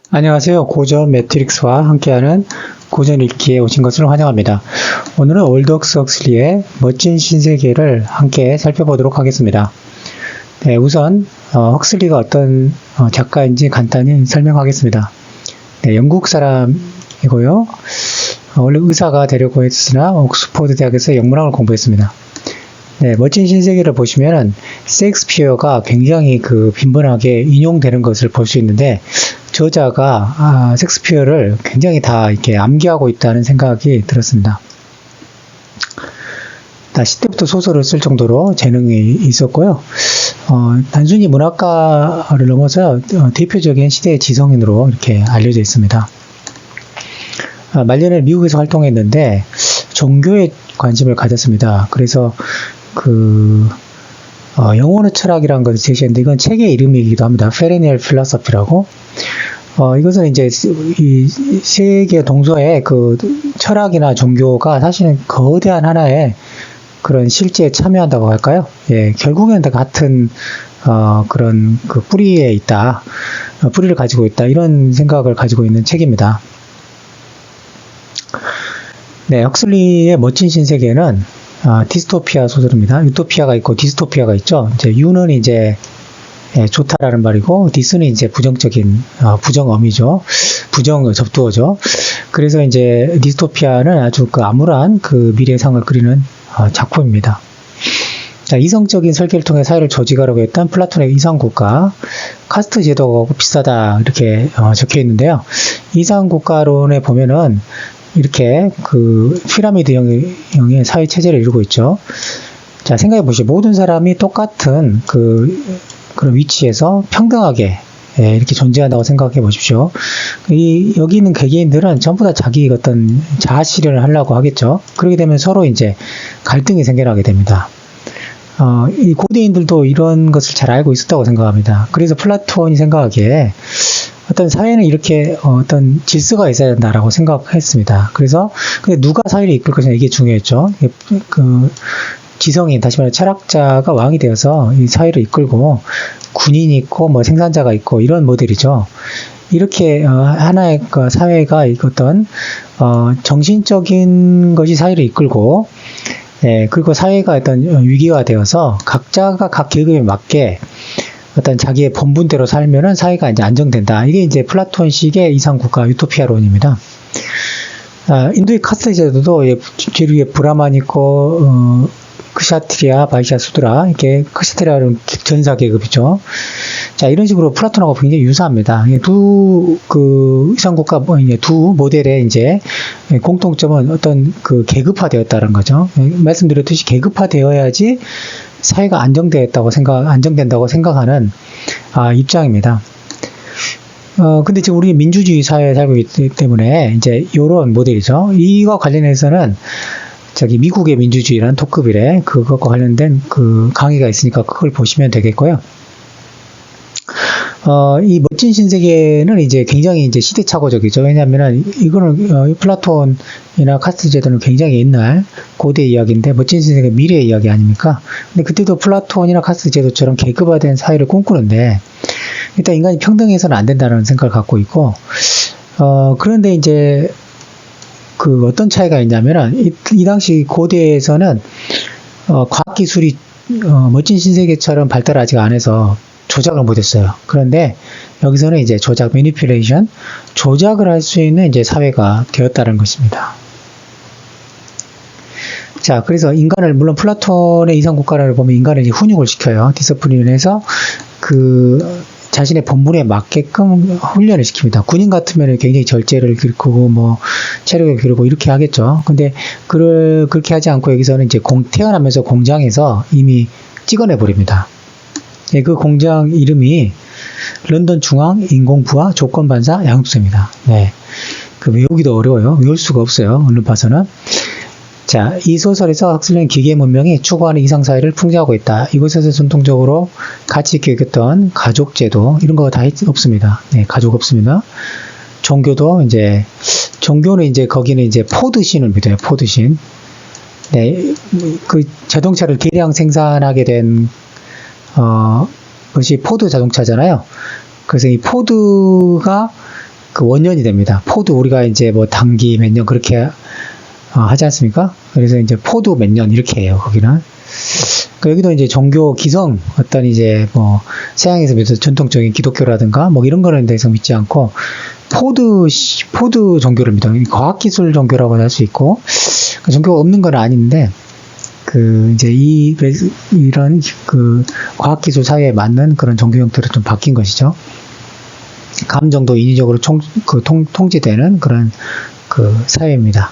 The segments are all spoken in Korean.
안녕하세요. 고전 매트릭스와 함께하는 고전 읽기에 오신 것을 환영합니다. 오늘은 올덕스 헉슬리의 멋진 신세계를 함께 살펴보도록 하겠습니다. 네, 우선 헉슬리가 어떤 작가인지 간단히 설명하겠습니다. 네, 영국 사람이고요. 원래 의사가 되려고 했으나 옥스퍼드 대학에서 영문학을 공부했습니다. 네, 멋진 신세계를 보시면은 셰익스피어가 굉장히 빈번하게 인용되는 것을 볼 수 있는데, 저자가 셰익스피어를 굉장히 다 이렇게 암기하고 있다는 생각이 들었습니다. 10대부터 소설을 쓸 정도로 재능이 있었고요. 단순히 문학가를 넘어서 대표적인 시대의 지성인으로 이렇게 알려져 있습니다. 말년에 미국에서 활동했는데 종교에 관심을 가졌습니다. 그래서 영혼의 철학이라는 것을 제시했는데, 이건 책의 이름이기도 합니다. 페레니얼 필로소피라고. 이것은 이제 이 세계 동서의 철학이나 종교가 사실은 거대한 하나의 그런 실제에 참여한다고 할까요? 예, 결국에는 다 같은 그런 뿌리에 있다, 뿌리를 가지고 있다, 이런 생각을 가지고 있는 책입니다. 네, 헉슬리의 멋진 신세계는 디스토피아 소설입니다. 유토피아가 있고 디스토피아가 있죠. 이제 유는 이제 좋다라는 말이고, 디스는 이제 부정적인 부정어미죠. 부정 접두어죠. 그래서 이제 디스토피아는 아주 암울한 미래상을 그리는 작품입니다. 자, 이성적인 설계를 통해 사회를 조직하려고 했던 플라톤의 이상국가, 카스트 제도하고 비슷하다, 이렇게 적혀 있는데요. 이상국가론에 보면은 이렇게 피라미드형의 사회 체제를 이루고 있죠. 자, 생각해 보시죠. 모든 사람이 똑같은 그런 위치에서 평등하게 이렇게 존재한다고 생각해 보십시오. 여기 있는 개개인들은 전부 다 자기 어떤 자아 실현을 하려고 하겠죠. 그렇게 되면 서로 이제 갈등이 생겨나게 됩니다. 이 고대인들도 이런 것을 잘 알고 있었다고 생각합니다. 그래서 플라톤이 생각하기에 어떤 사회는 이렇게 어떤 질서가 있어야 된다라고 생각했습니다. 그래서 근데 누가 사회를 이끌 것이냐, 이게 중요했죠. 지성인, 다시 말해 철학자가 왕이 되어서 이 사회를 이끌고, 군인이 있고 생산자가 있고 이런 모델이죠. 이렇게 하나의 사회가 어떤 정신적인 것이 사회를 이끌고, 그리고 사회가 어떤 위기가 되어서 각자가 각 계급에 맞게 어떤 자기의 본분대로 살면은 사회가 이제 안정된다. 이게 이제 플라톤식의 이상국가 유토피아론입니다. 인도의 카스트 제도도 제일 위에 브라만 있고, 크샤트리아, 바이샤, 수드라, 이렇게 크샤트리아는 전사 계급이죠. 자, 이런 식으로 플라톤하고 굉장히 유사합니다. 이상국가 두 모델의 이제 공통점은 어떤 계급화되었다는 거죠. 말씀드렸듯이 계급화되어야지 사회가 안정된다고 생각하는 입장입니다. 근데 지금 우리 민주주의 사회에 살고 있기 때문에 이제 이런 모델이죠. 이와 관련해서는 미국의 민주주의라는 토크빌에 그것과 관련된 강의가 있으니까 그걸 보시면 되겠고요. 이 멋진 신세계는 이제 굉장히 이제 시대착오적이죠. 왜냐하면 이거는 플라톤이나 카스트 제도는 굉장히 옛날 고대 이야기인데, 멋진 신세계 미래 이야기 아닙니까? 근데 그때도 플라톤이나 카스트 제도처럼 계급화된 사회를 꿈꾸는데, 일단 인간이 평등해서는 안 된다는 생각을 갖고 있고, 그런데 이제 어떤 차이가 있냐면은, 이 당시 고대에서는 과학기술이 멋진 신세계처럼 발달하지가 않아서 조작을 못했어요. 그런데 여기서는 이제 매니플레이션, 조작을 할 수 있는 이제 사회가 되었다는 것입니다. 자, 그래서 인간을, 물론 플라톤의 이상국가를 보면 인간을 이제 훈육을 시켜요. 디스플린에서 자신의 본분에 맞게끔 훈련을 시킵니다. 군인 같으면 굉장히 절제를 기르고 체력을 기르고 이렇게 하겠죠. 근데 그렇게 하지 않고 여기서는 이제 태어나면서 공장에서 이미 찍어내 버립니다. 그 공장 이름이 런던 중앙 인공부하 조건반사 양육소입니다. 네, 외우기도 어려워요. 외울 수가 없어요. 얼른 봐서는. 자, 이 소설에서 헉슬리는 기계 문명이 추구하는 이상사회를 풍자하고 있다. 이곳에서 전통적으로 같이 있게 여겼던 가족제도, 이런 거 다 없습니다. 네, 가족 없습니다. 종교는 이제 거기는 이제 포드신을 믿어요. 포드신. 네, 그 자동차를 대량 생산하게 된 것이 포드 자동차잖아요. 그래서 이 포드가 그 원년이 됩니다. 포드 우리가 이제 뭐 단기 몇 년 그렇게 하지 않습니까? 그래서 이제 포드 몇 년 이렇게 해요. 거기는. 그 여기도 이제 종교 기성 어떤 이제 뭐 서양에서 믿는 전통적인 기독교라든가 뭐 이런 거는 대해서 믿지 않고 포드 종교를 믿어요. 과학기술 종교라고 할 수 있고 종교가 없는 건 아닌데 그 이제 이런 그 과학기술 사회에 맞는 그런 종교 형태로 좀 바뀐 것이죠. 감정도 인위적으로 통제되는 그런 그 사회입니다.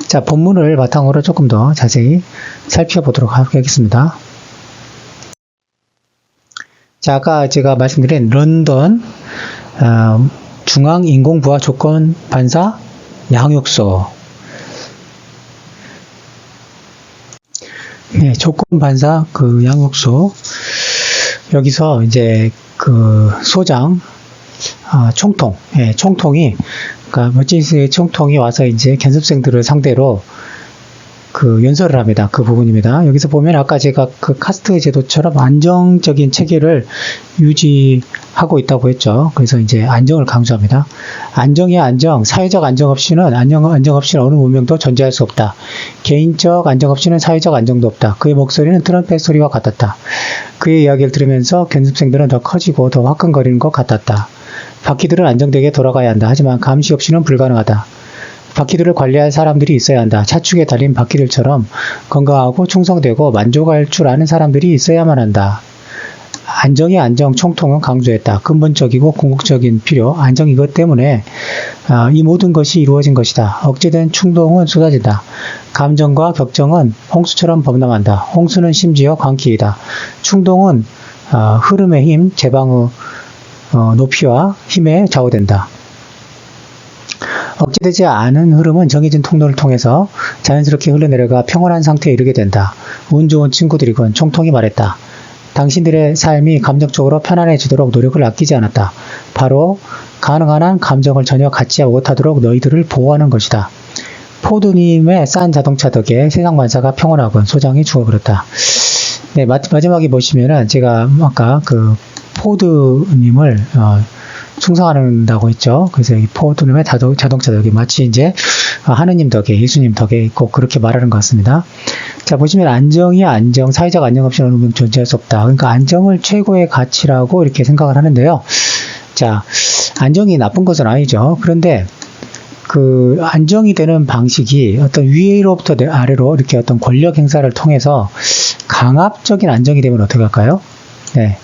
자, 본문을 바탕으로 조금 더 자세히 살펴보도록 하겠습니다. 자, 아까 제가 말씀드린 런던 중앙인공부하 조건 반사 양육소. 네, 조건 반사 그 양육소. 여기서 이제 그 소장, 총통, 예, 총통이, 그러니까 멋진스의 총통이 와서 이제 견습생들을 상대로 그 연설을 합니다. 그 부분입니다. 여기서 보면 아까 제가 그 카스트 제도처럼 안정적인 체계를 유지하고 있다고 했죠. 그래서 이제 안정을 강조합니다. 안정이야 안정, 사회적 안정 없이는 안정 없이는 어느 문명도 존재할 수 없다. 개인적 안정 없이는 사회적 안정도 없다. 그의 목소리는 트럼펫 소리와 같았다. 그의 이야기를 들으면서 견습생들은 더 커지고 더 화끈거리는 것 같았다. 바퀴들은 안정되게 돌아가야 한다. 하지만 감시 없이는 불가능하다. 바퀴들을 관리할 사람들이 있어야 한다. 차축에 달린 바퀴들처럼 건강하고 충성되고 만족할 줄 아는 사람들이 있어야만 한다. 안정이 안정, 총통은 강조했다. 근본적이고 궁극적인 필요, 안정 이것 때문에 이 모든 것이 이루어진 것이다. 억제된 충동은 쏟아진다. 감정과 격정은 홍수처럼 범람한다. 홍수는 심지어 광기이다. 충동은 흐름의 힘, 제방의 높이와 힘에 좌우된다. 억제되지 않은 흐름은 정해진 통로를 통해서 자연스럽게 흘러내려가 평온한 상태에 이르게 된다. 운 좋은 친구들이군. 총통이 말했다. 당신들의 삶이 감정적으로 편안해지도록 노력을 아끼지 않았다. 바로 가능한 한 감정을 전혀 갖지 못하도록 너희들을 보호하는 것이다. 포드님의 싼 자동차 덕에 세상 만사가 평온하군. 소장이 죽어버렸다. 네, 마지막에 보시면은 제가 아까 그 포드님을 충성한다고 했죠. 그래서 이 포드님의 자동차 덕에 마치 이제 하느님 덕에, 예수님 덕에 꼭 그렇게 말하는 것 같습니다. 자, 보시면 안정이 안정, 사회적 안정 없이는 어느 존재할 수 없다. 그러니까 안정을 최고의 가치라고 이렇게 생각을 하는데요. 자, 안정이 나쁜 것은 아니죠. 그런데 그 안정이 되는 방식이 어떤 위로부터 아래로 이렇게 어떤 권력 행사를 통해서 강압적인 안정이 되면 어떻게 할까요? 네.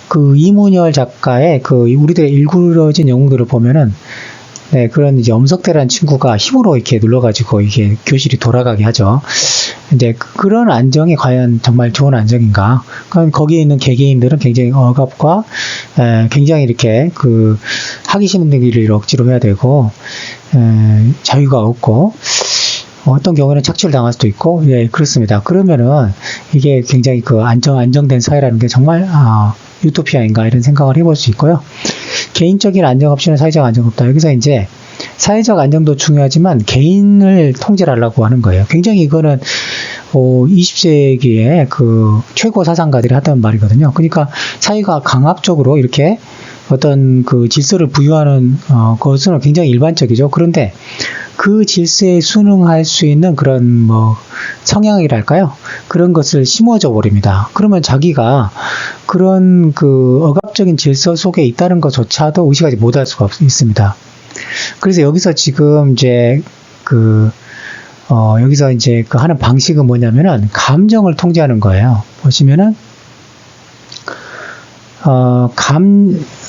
그 이문열 작가의 그 우리들의 일그러진 영웅들을 보면은 네, 그런 이제 엄석대라는 친구가 힘으로 이렇게 눌러가지고 이게 교실이 돌아가게 하죠. 이제 그런 안정이 과연 정말 좋은 안정인가? 그럼 거기에 있는 개개인들은 굉장히 억압과 굉장히 이렇게 그 하기 싫은 일을 억지로 해야 되고 자유가 없고 어떤 경우에는 착취를 당할 수도 있고, 예, 그렇습니다. 그러면은 이게 굉장히 그 안정된 사회라는 게 정말 유토피아인가 이런 생각을 해볼 수 있고요. 개인적인 안정 없이는 사회적 안정 없다. 여기서 이제 사회적 안정도 중요하지만 개인을 통제하려고 하는 거예요. 굉장히 이거는 20세기에 그 최고 사상가들이 하던 말이거든요. 그러니까 사회가 강압적으로 이렇게 어떤 그 질서를 부여하는 것은 굉장히 일반적이죠. 그런데 그 질서에 순응할 수 있는 그런 뭐 성향이랄까요? 그런 것을 심어줘 버립니다. 그러면 자기가 그런 그 억압적인 질서 속에 있다는 것조차도 의식하지 못할 수가 있습니다. 그래서 여기서 지금 이제 여기서 이제 그 하는 방식은 뭐냐면은 감정을 통제하는 거예요. 보시면은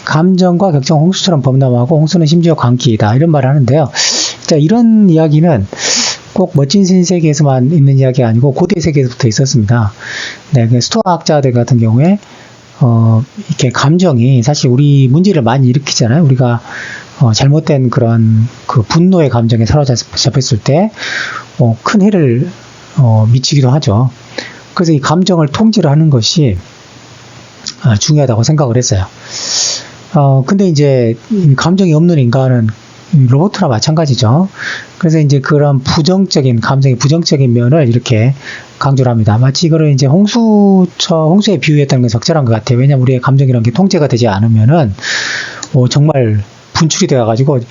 감정과 격정 홍수처럼 범람하고 홍수는 심지어 광기이다. 이런 말을 하는데요. 자, 이런 이야기는 꼭 멋진 신세계에서만 있는 이야기가 아니고 고대 세계에서부터 있었습니다. 네, 스토아 학자들 같은 경우에 이렇게 감정이 사실 우리 문제를 많이 일으키잖아요. 우리가 잘못된 그런 그 분노의 감정에 사로잡혔을 때 큰 해를 미치기도 하죠. 그래서 이 감정을 통제를 하는 것이 중요하다고 생각을 했어요. 근데 이제 감정이 없는 인간은 로봇이나 마찬가지죠. 그래서 이제 그런 감정의 부정적인 면을 이렇게 강조를 합니다. 마치 이거를 이제 홍수에 비유했다는 건 적절한 것 같아요. 왜냐면 우리의 감정이라는 게 통제가 되지 않으면은, 정말 분출이 되어가지고,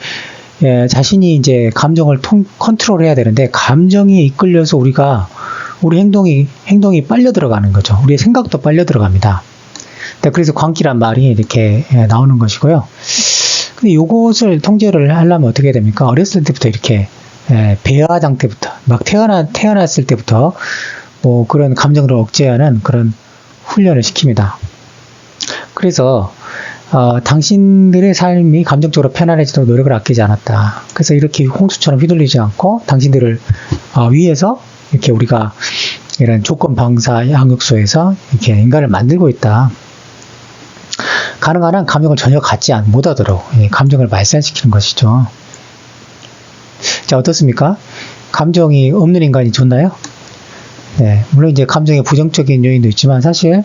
자신이 이제 감정을 컨트롤 해야 되는데, 감정이 이끌려서 우리 행동이 빨려 들어가는 거죠. 우리의 생각도 빨려 들어갑니다. 그래서 광기란 말이 이렇게 나오는 것이고요. 근데 요것을 통제를 하려면 어떻게 됩니까? 어렸을 때부터 이렇게, 배아장 때부터, 막 태어났을 때부터, 그런 감정을 억제하는 그런 훈련을 시킵니다. 그래서, 당신들의 삶이 감정적으로 편안해지도록 노력을 아끼지 않았다. 그래서 이렇게 홍수처럼 휘둘리지 않고 당신들을 위해서 이렇게 우리가 이런 조건 방사 양육소에서 이렇게 인간을 만들고 있다. 가능한 한 감정을 전혀 갖지 못하도록 감정을 말살시키는 것이죠. 자, 어떻습니까? 감정이 없는 인간이 좋나요? 네, 물론 이제 감정의 부정적인 요인도 있지만 사실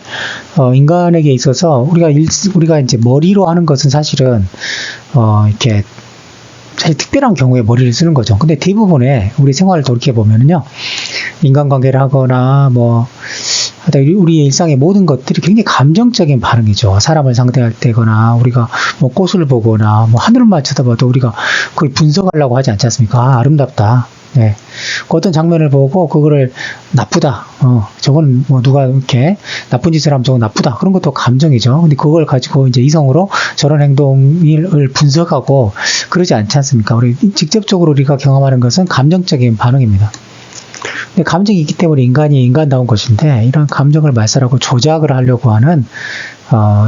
인간에게 있어서 우리가 이제 머리로 하는 것은 사실은 이렇게 사실 특별한 경우에 머리를 쓰는 거죠. 근데 대부분의 우리 생활을 돌이켜 보면은요, 인간관계를 하거나 우리의 일상의 모든 것들이 굉장히 감정적인 반응이죠. 사람을 상대할 때거나 우리가 꽃을 보거나 하늘만 쳐다봐도 우리가 그걸 분석하려고 하지 않지 않습니까? 아름답다. 네. 어떤 장면을 보고 그거를 나쁘다. 저건 누가 이렇게 나쁜 짓을 하면 저건 나쁘다. 그런 것도 감정이죠. 근데 그걸 가지고 이제 이성으로 저런 행동을 분석하고 그러지 않지 않습니까? 우리 직접적으로 우리가 경험하는 것은 감정적인 반응입니다. 근데 감정이 있기 때문에 인간이 인간다운 것인데 이런 감정을 말살하고 조작을 하려고 하는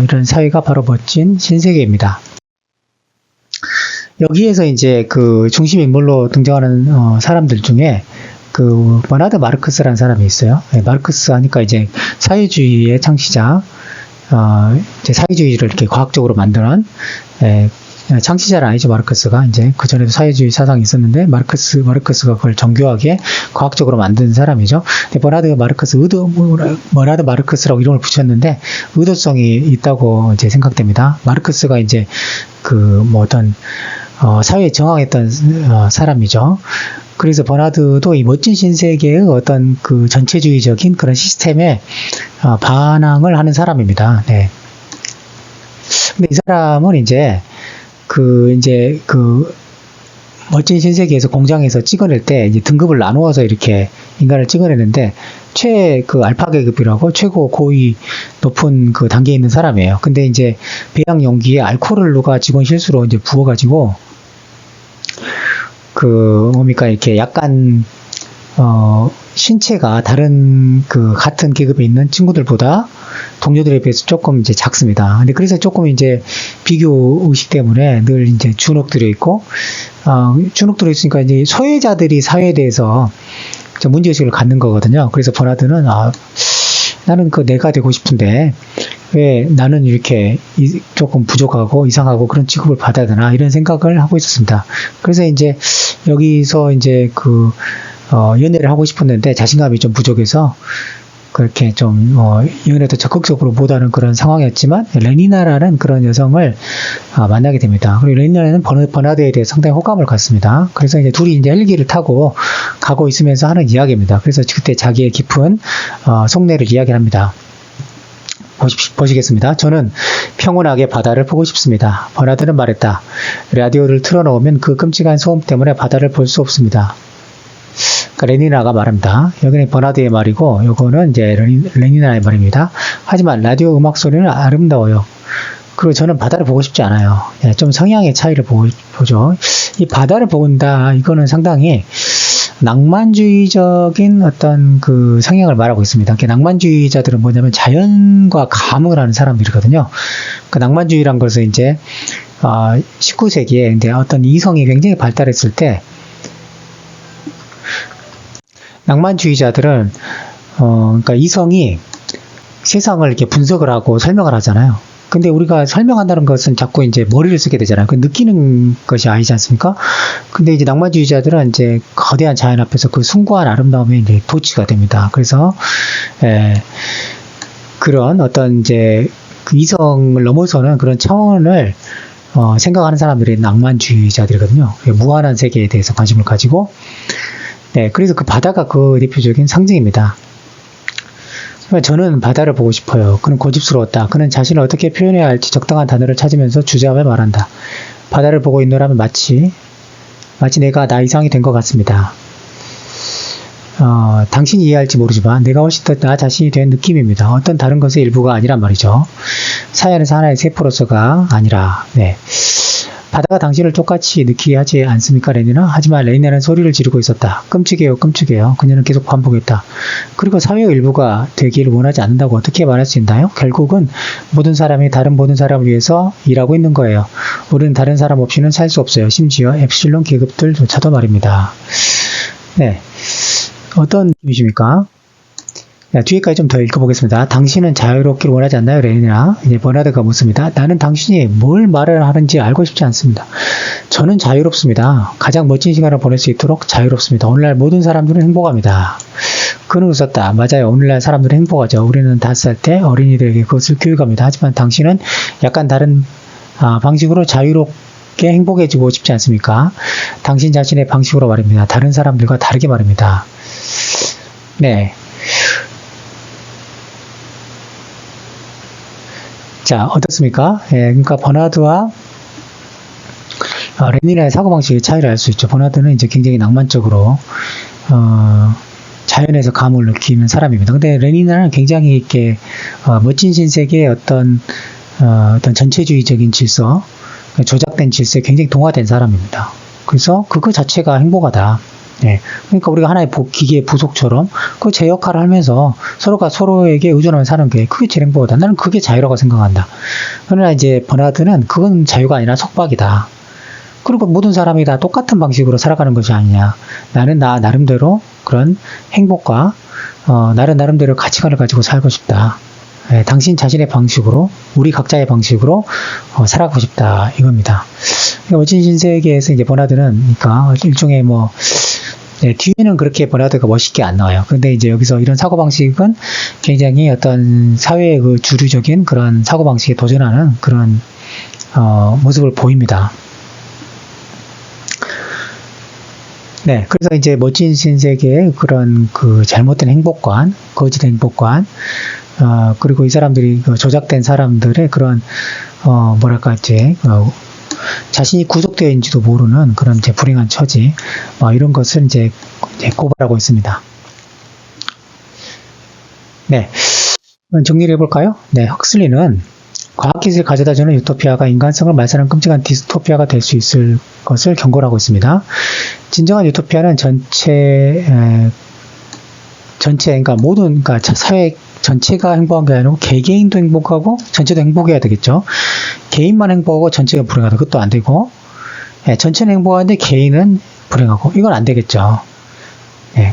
이런 사회가 바로 멋진 신세계입니다. 여기에서 이제 그 중심 인물로 등장하는 사람들 중에 그 버나드 마르크스라는 사람이 있어요. 마르크스 하니까 이제 사회주의의 창시자, 이제 사회주의를 이렇게 과학적으로 만드는 창시자는 아니죠. 마르크스가 이제 그 전에도 사회주의 사상이 있었는데 마르크스가 그걸 정교하게 과학적으로 만든 사람이죠. 근데 버나드 마르크스라고 이름을 붙였는데 의도성이 있다고 이제 생각됩니다. 마르크스가 이제 어떤 사회에 정항했던 사람이죠. 그래서 버나드도 이 멋진 신세계의 어떤 그 전체주의적인 그런 시스템에 반항을 하는 사람입니다. 네. 근데 이 사람은 이제 멋진 신세계에서 공장에서 찍어낼 때 이제 등급을 나누어서 이렇게 인간을 찍어내는데 알파 계급이라고 최고 고위 높은 그 단계에 있는 사람이에요. 근데 이제 배양 용기에 알코올을 누가 직원 실수로 이제 부어가지고 이렇게 약간 신체가 다른 같은 계급에 있는 친구들보다 동료들에 비해서 조금 이제 작습니다. 근데 그래서 조금 이제 비교 의식 때문에 늘 이제 주눅들어 있고, 주눅들어 있으니까 이제 소외자들이 사회에 대해서 문제의식을 갖는 거거든요. 그래서 버나드는, 나는 내가 되고 싶은데, 왜 나는 이렇게 조금 부족하고 이상하고 그런 취급을 받아야 되나, 이런 생각을 하고 있었습니다. 그래서 이제 여기서 이제 연애를 하고 싶었는데 자신감이 좀 부족해서 그렇게 좀 연애도 적극적으로 못하는 그런 상황이었지만 레니나라는 그런 여성을 만나게 됩니다. 그리고 레니나는 버나드에 대해 상당히 호감을 갖습니다. 그래서 이제 둘이 이제 헬기를 타고 가고 있으면서 하는 이야기입니다. 그래서 그때 자기의 깊은 속내를 이야기합니다. 보시겠습니다. 저는 평온하게 바다를 보고 싶습니다. 버나드는 말했다. 라디오를 틀어놓으면 그 끔찍한 소음 때문에 바다를 볼 수 없습니다. 레니나가 말합니다. 여기는 버나드의 말이고, 요거는 이제 레니나의 말입니다. 하지만 라디오 음악 소리는 아름다워요. 그리고 저는 바다를 보고 싶지 않아요. 좀 성향의 차이를 보죠. 이 바다를 본다, 이거는 상당히 낭만주의적인 어떤 그 성향을 말하고 있습니다. 낭만주의자들은 뭐냐면 자연과 감을 하는 사람들이거든요. 그 낭만주의란 것은 이제 19세기에 이제 어떤 이성이 굉장히 발달했을 때 낭만주의자들은 그러니까 이성이 세상을 이렇게 분석을 하고 설명을 하잖아요. 근데 우리가 설명한다는 것은 자꾸 이제 머리를 쓰게 되잖아요. 그 느끼는 것이 아니지 않습니까? 근데 이제 낭만주의자들은 이제 거대한 자연 앞에서 그 숭고한 아름다움에 이제 도취가 됩니다. 그래서 그런 어떤 이제 그 이성을 넘어서는 그런 차원을 생각하는 사람들이 낭만주의자들이거든요. 무한한 세계에 대해서 관심을 가지고, 네, 그래서 그 바다가 그 대표적인 상징입니다. 저는 바다를 보고 싶어요. 그는 고집스러웠다. 그는 자신을 어떻게 표현해야 할지 적당한 단어를 찾으면서 주저하며 말한다. 바다를 보고 있노라면 마치 내가 나 이상이 된 것 같습니다. 당신이 이해할지 모르지만 내가 훨씬 더 나 자신이 된 느낌입니다. 어떤 다른 것의 일부가 아니란 말이죠. 사연에서 하나의 세포로서가 아니라, 네. 바다가 당신을 똑같이 느끼게 하지 않습니까, 레니나? 하지만 레니나는 소리를 지르고 있었다. 끔찍해요, 끔찍해요. 그녀는 계속 반복했다. 그리고 사회의 일부가 되기를 원하지 않는다고 어떻게 말할 수 있나요? 결국은 모든 사람이 다른 모든 사람을 위해서 일하고 있는 거예요. 우리는 다른 사람 없이는 살 수 없어요. 심지어 엡실론 계급들조차도 말입니다. 네. 어떤 느낌이십니까? 뒤에까지 좀 더 읽어보겠습니다. 당신은 자유롭기를 원하지 않나요, 레니나? 이제 버나드가 묻습니다. 나는 당신이 뭘 말을 하는지 알고 싶지 않습니다. 저는 자유롭습니다. 가장 멋진 시간을 보낼 수 있도록 자유롭습니다. 오늘날 모든 사람들은 행복합니다. 그는 웃었다. 맞아요. 오늘날 사람들은 행복하죠. 우리는 5살 때 어린이들에게 그것을 교육합니다. 하지만 당신은 약간 다른 방식으로 자유롭게 행복해지고 싶지 않습니까? 당신 자신의 방식으로 말입니다. 다른 사람들과 다르게 말입니다. 네. 자, 어떻습니까? 예, 그러니까 버나드와 레니나의 사고방식의 차이를 알 수 있죠. 버나드는 이제 굉장히 낭만적으로 자연에서 감을 느끼는 사람입니다. 근데 레니나는 굉장히 이렇게 멋진 신세계의 어떤 전체주의적인 질서, 조작된 질서에 굉장히 동화된 사람입니다. 그래서 그거 자체가 행복하다. 네. 그러니까 우리가 하나의 기계의 부속처럼 그 제 역할을 하면서 서로가 서로에게 의존하며 사는 게 그게 제일 행복하다. 나는 그게 자유라고 생각한다. 그러나 이제 버나드는 그건 자유가 아니라 속박이다. 그리고 모든 사람이 다 똑같은 방식으로 살아가는 것이 아니냐. 나는 나 나름대로 그런 행복과 나름대로 가치관을 가지고 살고 싶다. 네, 당신 자신의 방식으로, 우리 각자의 방식으로 살아가고 싶다. 이겁니다. 그러니까 멋진 신세계에서 이제 버나드는 그러니까 일종의 네, 뒤에는 그렇게 버나드가 멋있게 안 나와요. 근데 이제 여기서 이런 사고방식은 굉장히 어떤 사회의 그 주류적인 그런 사고방식에 도전하는 그런, 모습을 보입니다. 네, 그래서 이제 멋진 신세계의 그런 그 잘못된 행복관, 거짓 행복관, 그리고 이 사람들이 조작된 사람들의 그런, 자신이 구속되어 있는지도 모르는 그런 이제 불행한 처지, 이런 것을 이제 고발하고 있습니다. 네. 정리를 해볼까요? 네, 헉슬리는 과학기술이 가져다주는 유토피아가 인간성을 말살하는 끔찍한 디스토피아가 될 수 있을 것을 경고를 하고 있습니다. 진정한 유토피아는 그러니까 사회 전체가 행복한 게 아니고 개개인도 행복하고 전체도 행복해야 되겠죠. 개인만 행복하고 전체가 불행하다. 그것도 안 되고, 전체는 행복한데 개인은 불행하고, 이건 안 되겠죠.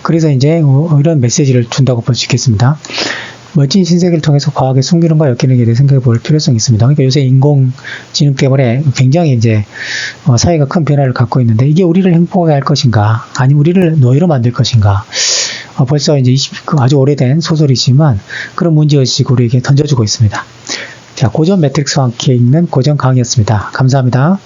그래서 이제 이런 메시지를 준다고 볼 수 있겠습니다. 멋진 신세계를 통해서 과학의 숨기는과 엮이는 게 대해 생각해 볼 필요성이 있습니다. 그러니까 요새 인공지능 때문에 굉장히 이제 사회가 큰 변화를 갖고 있는데 이게 우리를 행복하게 할 것인가, 아니면 우리를 노예로 만들 것인가. 벌써 이제 아주 오래된 소설이지만 그런 문제의식을 우리에게 던져주고 있습니다. 자, 고전 매트릭스와 함께 읽는 고전 강의였습니다. 감사합니다.